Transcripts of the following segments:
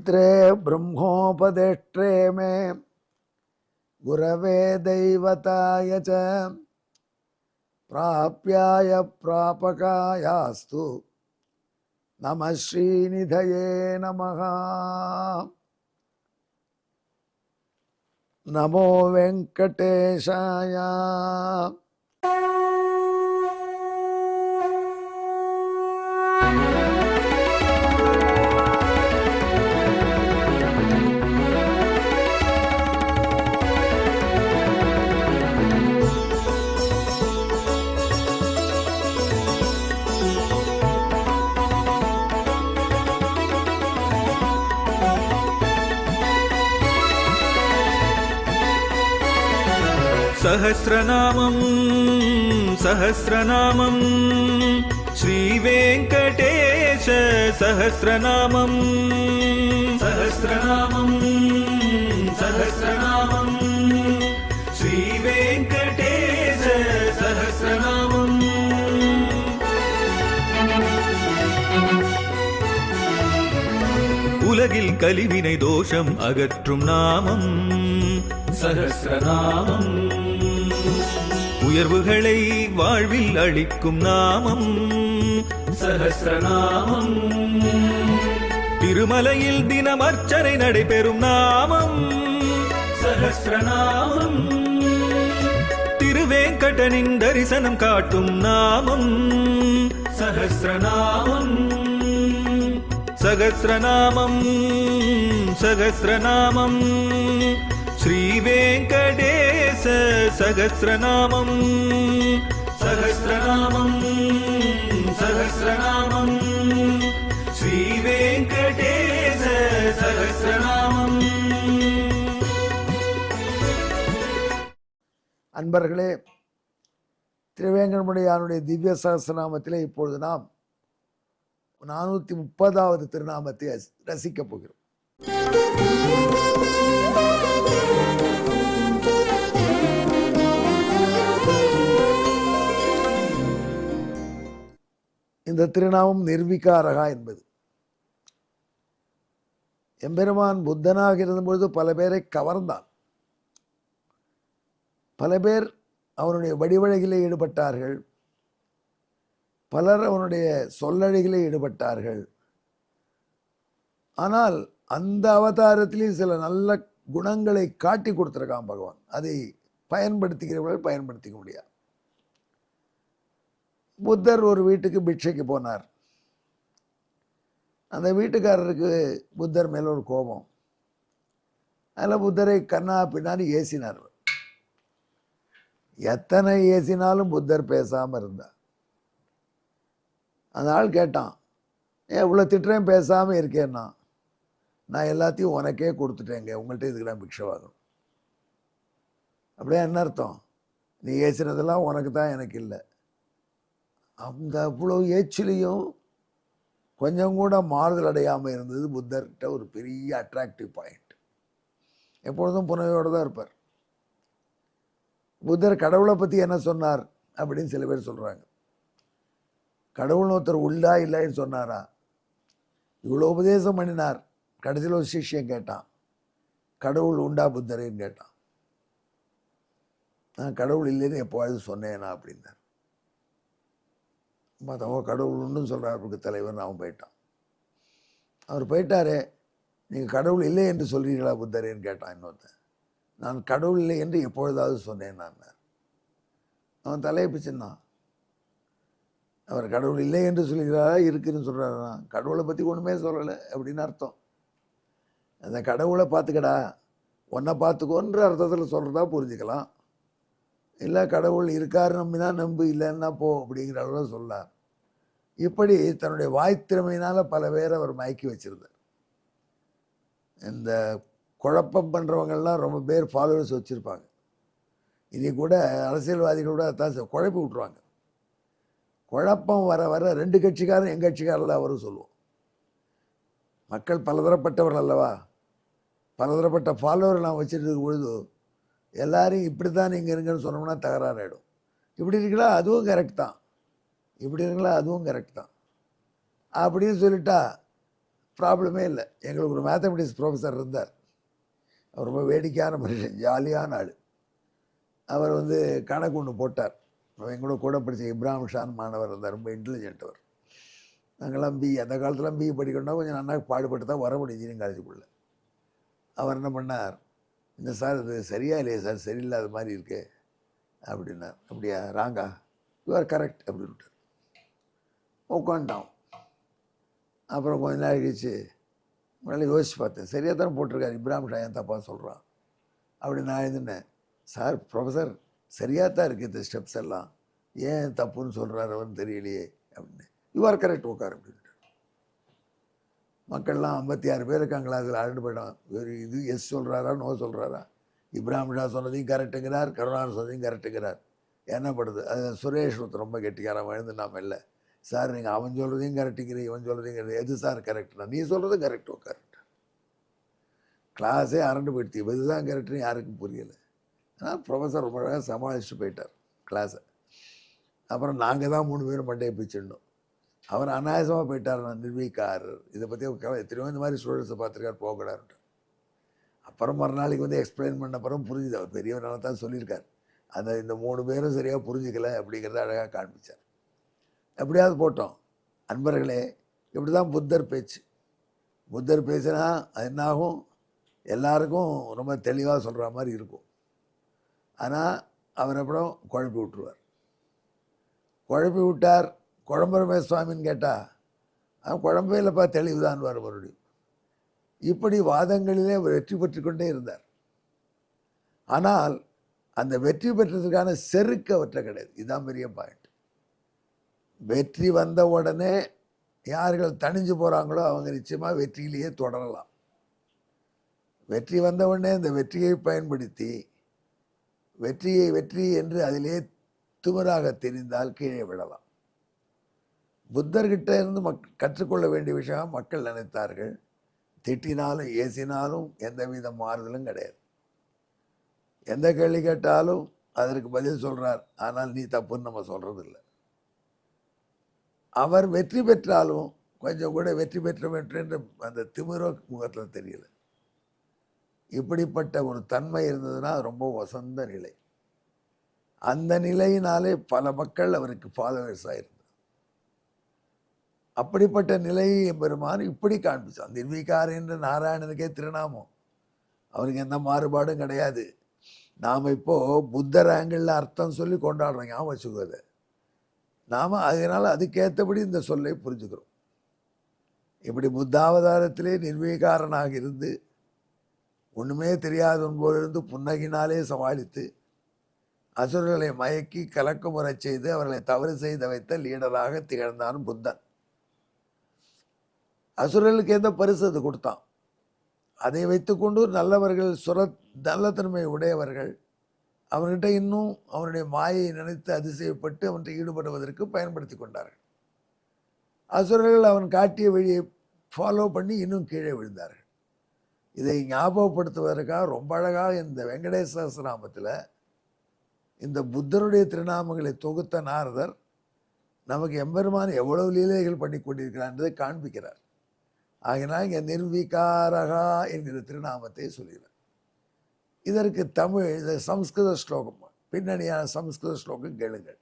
मन्त्रे ब्रह्मोपदेष्ट्रे मे गुरवे दैवताय च प्राप्याय प्रापकायास्तु नमः श्रीनिधये नमः। नमो वेंकटेशाय। सहस्रनामं सहस्रनामं श्रीवेङ्कटेश सहस्रनामं सहस्रनामं सहस्रनामं श्रीवेङ्कटेश सहस्रनामम्। உலகில் கலிவினை தோஷம் அகற்றும் நாமம் சஹஸ்ரநாமம். உயர்வுகளை வாழ்வில் அளிக்கும் நாமம் சஹஸ்ரநாமம். திருமலையில் தினம் அர்ச்சனை நடைபெறும் நாமம் சஹஸ்ரநாமம். திருவேங்கடனின் தரிசனம் காட்டும் நாமம் சஹஸ்ரநாமம். சகஸ்ரநாமம் சகஸ்ரநாமம் ஸ்ரீவேங்கடேச சகஸ்ரநாமம் சகஸ்ரநாமம் சகஸ்ரநாமம் ஸ்ரீவேங்கடேச சகஸ்ரநாமம். அன்பர்களே, திருவேங்கடமுடையானுடைய திவ்ய சகஸ்ரநாமத்திலே இப்பொழுது நாம் 430வது திருநாமத்தை ரசிக்கப் போகிறோம். இந்த திருநாமம் நிர்விகாரகா என்பது. எம்பெருமான் புத்தனாக இருந்தபொழுது பல பேரை கவர்ந்தான். பல பேர் அவனுடைய வடிவழகிலே ஈடுபட்டார்கள். பலர் அவனுடைய சொல்லழகிலே ஈடுபட்டார்கள். ஆனால் அந்த அவதாரத்திலேயும் சில நல்ல குணங்களை காட்டி கொடுத்துருக்கான் பகவான். அதை பயன்படுத்திக்கிறவர்கள் பயன்படுத்திக்க முடியாது. புத்தர் ஒரு வீட்டுக்கு பிட்சைக்கு போனார். அந்த வீட்டுக்காரருக்கு புத்தர் மேல ஒரு கோபம். அதில் புத்தரை கண்ணா பின்னாடி ஏசினார். எத்தனை ஏசினாலும் புத்தர் பேசாமல் இருந்தார். அந்த ஆள் கேட்டான், ஏன் இவ்வளோ திட்டுறேன் பேசாமல் இருக்கேன்னா, நான் எல்லாத்தையும் உனக்கே கொடுத்துட்டேங்க, உங்கள்கிட்ட இதுக்கு நான் பிக்ஷை வாங்கணும். அப்படியே என்ன அர்த்தம்? நீ ஏசினதெல்லாம் உனக்கு தான், எனக்கு இல்லை. அந்த அவ்வளோ ஏச்சிலையும் கொஞ்சம் கூட மாறுதல் அடையாமல் இருந்தது புத்தர்கிட்ட ஒரு பெரிய அட்ராக்டிவ் பாயிண்ட். எப்பொழுதும் புனவையோடு தான் இருப்பார். புத்தர் கடவுளை பற்றி என்ன சொன்னார் அப்படின்னு சில பேர் சொல்கிறாங்க. கடவுள்னு ஒருத்தர் உள்ளா இல்லைன்னு சொன்னாரா? இவ்வளோ உபதேசம் பண்ணினார். கடைசியில் ஒரு சிஷ்யன் கேட்டான், கடவுள் உண்டா புத்தரேன்னு கேட்டான். நான் கடவுள் இல்லைன்னு எப்போவாது சொன்னேனா அப்படின்னார். மற்றவங்க கடவுள் உண்டுன்னு சொல்கிறாருக்கு தலைவர். அவன் போயிட்டான். அவர் போயிட்டாரே, நீங்கள் கடவுள் இல்லை என்று சொல்கிறீர்களா புத்தரேன்னு கேட்டான் இன்னொருத்தன். நான் கடவுள் இல்லை என்று எப்பொழுதாவது சொன்னேன் நான். அவன் தலையை பிச்சுன்னான். அவர் கடவுள் இல்லை என்று சொல்கிறாரா இருக்குன்னு சொல்கிறாரா? கடவுளை பற்றி ஒன்றுமே சொல்லலை அப்படின்னு அர்த்தம். அந்த கடவுளை பார்த்துக்கடா, ஒன்றை பார்த்துக்கோன்ற அர்த்தத்தில் சொல்கிறதா புரிஞ்சுக்கலாம். இல்லை கடவுள் இருக்காரு நம்பினா நம்பு, இல்லைன்னா போ அப்படிங்கிற அளவில் சொல்லார். இப்படி தன்னுடைய வாய்த்திறமையினால் பல பேரை அவர் மயக்கி வச்சிருந்தார். இந்த குழப்பம் பண்ணுறவங்கள்லாம் ரொம்ப பேர் ஃபாலோவர்ஸ் வச்சுருப்பாங்க. இனி கூட அரசியல்வாதிகளோட அதான் குழப்பி விட்ருவாங்க. குழப்பம் வர வர ரெண்டு கட்சிக்காரன் எங்கள் கட்சிக்காரர் தான் அவரும் சொல்லுவோம். மக்கள் பலதரப்பட்டவர்கள் அல்லவா, பலதரப்பட்ட ஃபாலோவர் நான் வச்சுட்டு பொழுது எல்லாரையும் இப்படி தான் நீங்கள் இருங்கன்னு சொன்னோம்னா தகராறாயிடும். இப்படி இருக்கலாம் அதுவும் கரெக்ட் தான், இப்படி இருக்கலாம் அதுவும் கரெக்ட் தான் அப்படின்னு சொல்லிட்டா ப்ராப்ளமே இல்லை. எங்களுக்கு ஒரு மேத்தமெட்டிக்ஸ் ப்ரொஃபஸர் இருந்தார். அவர் ரொம்ப வேடிக்கையான மனுஷன், ஜாலியான ஆள். அவர் வந்து கணக்கு ஒன்று போட்டார். எங்களோட கூட படித்த இப்ராஹிம் ஷான் மாணவர் இருந்தார், ரொம்ப இன்டெலிஜென்ட் அவர். நாங்கள்லாம் அந்த காலத்துலாம் பிஇ படிக்கணும்னா கொஞ்சம் நல்லா பாடுபட்டு தான் வர முடியும் இன்ஜினியரிங் காலேஜுக்குள்ளே. அவர் என்ன பண்ணார், இந்த சார் இது சரியா இல்லையா சார், சரியில்லாத மாதிரி இருக்கு அப்படின்னார். அப்படியா, ராங்கா, யூ ஆர் கரெக்ட் அப்படின்ட்டு உட்காந்துட்டான். அப்புறம் கொஞ்ச நாள் கழிச்சு முன்னாடி யோசிச்சு பார்த்தேன், சரியாக தானே போட்டிருக்காரு, இப்ராஹிம் ஷா ஏன் தப்பாக சொல்கிறான் அப்படி நான் எழுதினேன். சார் ப்ரொஃபஸர் சரியாக தான் இருக்குது இந்த ஸ்டெப்ஸ் எல்லாம், ஏன் தப்புன்னு சொல்கிறாரு அவன்னு தெரியலையே அப்படின்னு. யூ ஆர் கரெக்ட் உட்கார் அப்படின்ட்டு. மக்கள்லாம் 56 பேர் இருக்காங்களா, அதில் அழகு போயிடும். ஒரு இது எஸ் சொல்கிறாரா நோ சொல்கிறாரா, இப்ராஹிம் ஷா சொன்னதையும் கரெக்டுங்கிறார், கருணாநிதி சொன்னதையும் கரெக்டுங்கிறார். என்ன படுது அது. சுரேஷ் ஒருத்தர் ரொம்ப கெட்டிக்காரன் எழுந்து நாம் இல்லை, சார் நீங்கள் அவன் சொல்கிறதையும் கரெக்டுங்கிற இவன் சொல்கிறதையும் கரெக்ட், எது சார் கரெக்டுனா நீ சொல்கிறதும் கரெக்ட் உட்கார். கிளாஸே அரண்டு போயிடுச்சு, இதுதான் கரெக்டுன்னு யாருக்கும் புரியலை. ஆனால் ப்ரொஃபஸர் ரொம்ப அழகாக சமாளிச்சுட்டு போயிட்டார் கிளாஸை. அப்புறம் நாங்கள் தான் 3 பேரும் மண்டையை பிடிச்சிடணும். அவர் அநாயசமாக போயிட்டார். நான் நிர்வீக்காரர் இதை பற்றி எத்தனையோ இந்த மாதிரி ஸ்டூடெண்ட்ஸை பார்த்துருக்கார், போகக்கூடாது. அப்புறம் மறுநாளைக்கு வந்து எக்ஸ்பிளைன் பண்ண அப்புறம் புரிஞ்சுது, அவர் பெரியவராக தான் சொல்லியிருக்கார். இந்த 3 பேரும் சரியாக புரிஞ்சிக்கல அப்படிங்கிறத அழகாக காண்பிச்சார். எப்படியாவது போட்டோம். அன்பர்களே, இப்படி தான் புத்தர் பேச்சு. புத்தர் பேசுனா அது என்னாகும், எல்லாருக்கும் ரொம்ப தெளிவாக சொல்கிற மாதிரி இருக்கும். ஆனால் அவர் அப்புறம் குழப்பி விட்டுருவார். குழப்பி விட்டார். குழம்புறமே சுவாமின்னு கேட்டால் அவன் குழம்பே இல்லைப்பா, தெளிவு தான் வர மறுபடியும். இப்படி வாதங்களிலே அவர் வெற்றி பெற்று கொண்டே இருந்தார். ஆனால் அந்த வெற்றி பெற்றதுக்கான செருக்கு அவற்றை கிடையாது. இதுதான் பெரிய பாயிண்ட். வெற்றி வந்த உடனே யார்கள் தணிஞ்சு போகிறாங்களோ அவங்க நிச்சயமாக வெற்றியிலேயே தொடரலாம். வெற்றி வந்த உடனே அந்த வெற்றியை பயன்படுத்தி வெற்றியை வெற்றி என்று அதிலே துமராக தெரிந்தால் கீழே விடலாம். புத்தர்கிட்ட இருந்து கற்றுக்கொள்ள வேண்டிய விஷயம் மக்கள் நினைத்தார்கள், திட்டினாலும் ஏசினாலும் எந்தவித மாறுதலும் கிடையாது. எந்த கேள்வி கேட்டாலும் அதற்கு பதில் சொல்கிறார், ஆனால் நீ தப்புன்னு நம்ம சொல்கிறதில்லை. அவர் வெற்றி பெற்றாலும் கொஞ்சம் கூட வெற்றி பெற்ற அந்த திமிரோ முகத்தில் தெரியல. இப்படிப்பட்ட ஒரு தன்மை இருந்ததுன்னா ரொம்ப வசந்த நிலை. அந்த நிலையினாலே பல மக்கள் அவருக்கு ஃபாலோவர்ஸாக இருந்தார். அப்படிப்பட்ட நிலையை பெருமான் இப்படி காண்பிச்சான். நிர்வீகார் என்று நாராயணனுக்கே திருநாமம், அவருக்கு எந்த மாறுபாடும் கிடையாது. நாம் இப்போது புத்தர் ஆங்கிளில் அர்த்தம் சொல்லி கொண்டாடுறோம், ஞாபகம் வச்சுக்கோது. நாம் அதனால் அதுக்கேற்றபடி இந்த சொல்லை புரிஞ்சுக்கிறோம். இப்படி புத்தாவதாரத்திலே நிர்வீகாரனாக இருந்து ஒன்றுமே தெரியாதவன் போலிருந்து புன்னகினாலே சமாளித்து அசுரர்களை மயக்கி கலக்கமுறை செய்து அவர்களை தவறு செய்த வைத்த லீடராக திகழ்ந்தான் புத்தன். அசுரர்களுக்கு எந்த பரிசு அது கொடுத்தான். அதை வைத்துக்கொண்டு நல்லவர்கள் நல்லத்தன்மை உடையவர்கள் அவன்கிட்ட இன்னும் அவனுடைய மாயை நினைத்து அதிசயப்பட்டு அவன்கிட்ட ஈடுபடுவதற்கு பயன்படுத்தி கொண்டார்கள். அசுரர்கள் அவன் காட்டிய வழியை ஃபாலோ பண்ணி இன்னும் கீழே விழுந்தார்கள். இதை ஞாபகப்படுத்துவதற்காக ரொம்ப அழகாக இந்த வெங்கடேச சஹஸ்ரநாமத்தில் இந்த புத்தருடைய திருநாமங்களை தொகுத்த நாரதர் நமக்கு எம்பெருமான் எவ்வளவு லீலைகள் பண்ணி கொண்டிருக்கிறார் என்பதை காண்பிக்கிறார். ஆகினால் இங்கே நிர்வீகாரகா என்கிற திருநாமத்தை சொல்கிறார். இதற்கு தமிழ் சம்ஸ்கிருத ஸ்லோகம், பின்னணியான சம்ஸ்கிருத ஸ்லோகம் கேளுங்கள்.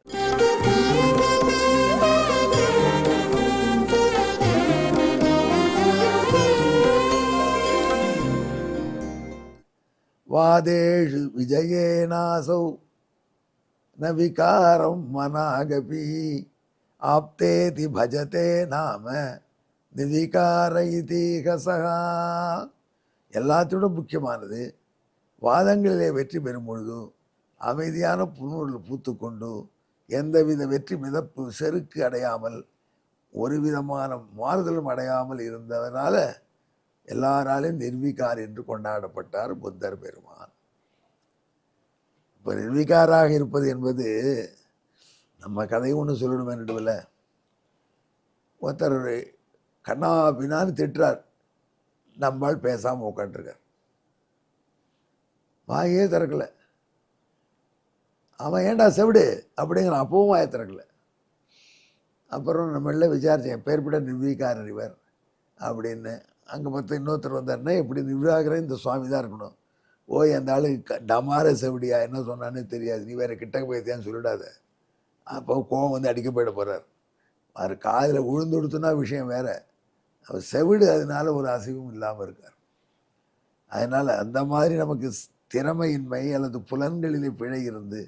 வாதேஷு விஜயேனாசௌ ந விகாரம் மனாகபி ஆப்தேதி பஜதே நாம நிவிகார இதீகசகா. எல்லாத்தோட முக்கியமானது, வாதங்களிலே வெற்றி பெறும் பொழுது அமைதியான புன்னூரில் பூத்துக்கொண்டு எந்தவித வெற்றி மிதப்பு செருக்கு அடையாமல் ஒரு விதமான மாறுதலும் அடையாமல் இருந்ததனால எல்லாராலையும் நிர்வீகார் என்று கொண்டாடப்பட்டார் புத்தர் பெருமான். இப்போ நிர்வீகாராக இருப்பது என்பது நம்ம கதையும் ஒன்று சொல்லணுமே நடுவில். ஒருத்தர் கண்ணா பின்னான்னு திட்டுறார், நம்மால் பேசாமல் உட்காந்துருக்கார், வாயே திறக்கலை. அவன் ஏண்டா செவிடு அப்படிங்கிறான், அப்பவும் வாயை திறக்கலை. அப்புறம் நம்மள விசாரித்தேன், பேர்பட்ட நிர்வீகாரர் இவர் அப்படின்னு. அங்கே பார்த்து இன்னொருத்தர் வந்தாருன்னா எப்படி நிர்வாகரே இந்த சுவாமி தான் இருக்கணும். ஓய் அந்த ஆளு டமார செவடியா என்ன சொன்னான்னு தெரியாது, நீ வேற கிட்டக்க போய்த்தியான்னு சொல்லிடாத. அப்போ கோவம் வந்து அடிக்க போயிட போகிறார். அவர் காதில் விழுந்து கொடுத்துனா விஷயம் வேற, அவர் செவிடு, அதனால ஒரு அசைவும் இல்லாமல் இருக்கார். அதனால் அந்த மாதிரி நமக்கு திறமையின்மை அல்லது புலன்களிலே பிழை இருந்து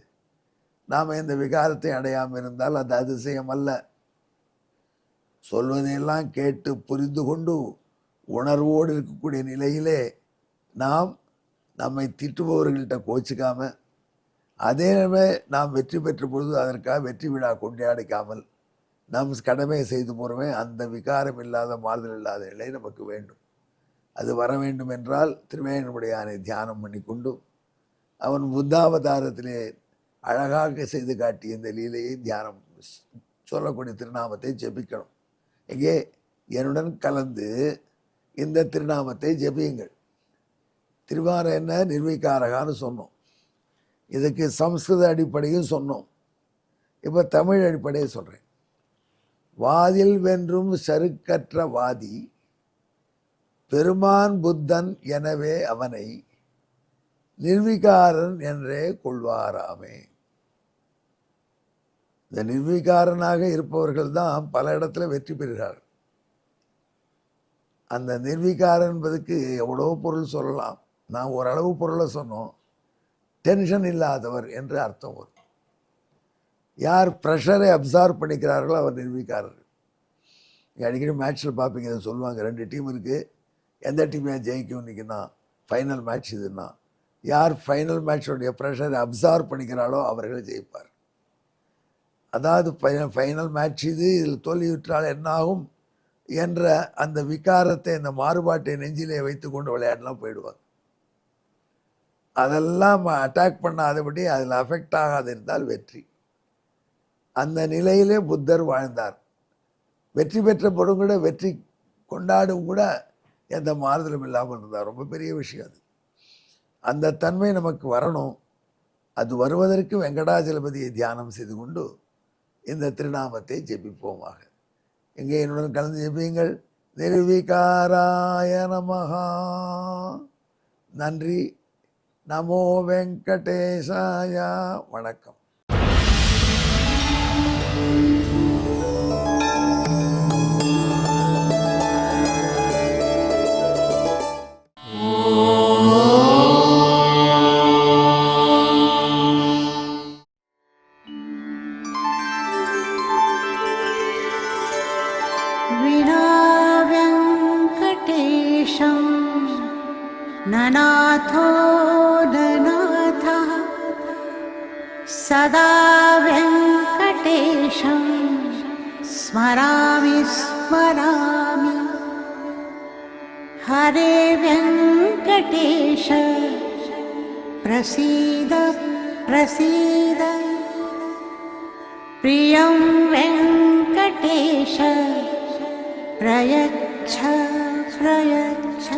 நாம் இந்த விகாரத்தை அடையாமல் இருந்தால் அது அதிசயம் அல்ல. சொல்வதையெல்லாம் கேட்டு புரிந்து கொண்டு உணர்வோடு இருக்கக்கூடிய நிலையிலே நாம் நம்மை திட்டுபவர்கள்ட்ட கோச்சிக்காம, அதே நாம் வெற்றி பெற்ற பொழுது அதற்காக வெற்றி விழா கொண்டாடிக்காமல் நம் கடமையை செய்து போகிறோமே, அந்த விகாரம் இல்லாத மாறுதல் இல்லாத நிலை நமக்கு வேண்டும். அது வர வேண்டும் என்றால் திருவேங்கடமுடையானை தியானம் பண்ணி கொண்டு அவன் புத்தாவதாரத்திலே அழகாக செய்து காட்டிய இந்த லீலையை தியானம் சொல்லக்கூடிய திருநாமத்தை ஜெபிக்கணும். எங்கே என்னுடன் கலந்து இந்த திருநாமத்தை ஜெபியுங்கள். திருவாரம் என்ன? நிர்விகாரகான்னு சொன்னோம். இதுக்கு சம்ஸ்கிருத அடிப்படையும் சொன்னோம். இப்போ தமிழ் அடிப்படையை சொல்கிறேன். வாதில் வென்றும் சருக்கற்ற வாதி பெருமான் புத்தன், எனவே அவனை நிர்விகாரன் என்றே கொள்வாராமே. இந்த நிர்விகாரனாக இருப்பவர்கள் தான் பல இடத்துல வெற்றி பெறுகிறார்கள். அந்த நிர்விகாரன் என்பதுக்கு எவ்வளோ பொருள் சொல்லலாம். நான் ஓரளவு பொருளை சொன்னோம். டென்ஷன் இல்லாதவர் என்று அர்த்தம் வரும். யார் ப்ரெஷரை அப்சார்வ் பண்ணிக்கிறார்களோ அவர் நிர்விகாரர். அடிக்கடி மேட்ச்சில் பார்ப்பீங்க, இதை சொல்லுவாங்க, 2 டீம் இருக்குது, எந்த டீம் ஜெயிக்கும் இன்றைக்கின்னா ஃபைனல் மேட்ச் இதுன்னா, யார் ஃபைனல் மேட்சோடைய ப்ரெஷரை அப்சார்வ் பண்ணிக்கிறாளோ அவர்கள் ஜெயிப்பார். அதாவது ஃபைனல் மேட்ச் இது, இதில் தோல்வியுற்றால் என்னாகும் என்ற அந்த விகாரத்தை, அந்த மாறுபாட்டை நெஞ்சிலே வைத்து கொண்டு விளையாடலாம் போயிடுவாங்க. அதெல்லாம் அட்டாக் பண்ணாதபடி அதில் அஃபெக்ட் ஆகாது இருந்தால் வெற்றி. அந்த நிலையிலே புத்தர் வாழ்ந்தார். வெற்றி பெற்ற பொருள் கூட, வெற்றி கொண்டாடும் கூட எந்த மாறுதலும் இல்லாமல் இருந்தார். ரொம்ப பெரிய விஷயம் அது. அந்த தன்மை நமக்கு வரணும். அது வருவதற்கு வெங்கடாஜலபதியை தியானம் செய்து கொண்டு இந்த திருநாமத்தை ஜெபிப்போமாக. எங்கே என்னுடன் கலந்து ஜெபியுங்கள். நிர்விகாராய நமஹா. நன்றி. நமோ வெங்கடேசாய. வணக்கம். ननाथो ननाथः सदा वेङ्कटेशं स्मरामि स्मरामि। हरे वेङ्कटेश प्रसीद प्रसीद। प्रियं वेङ्कटेश प्रयच्छ प्रयच्छ।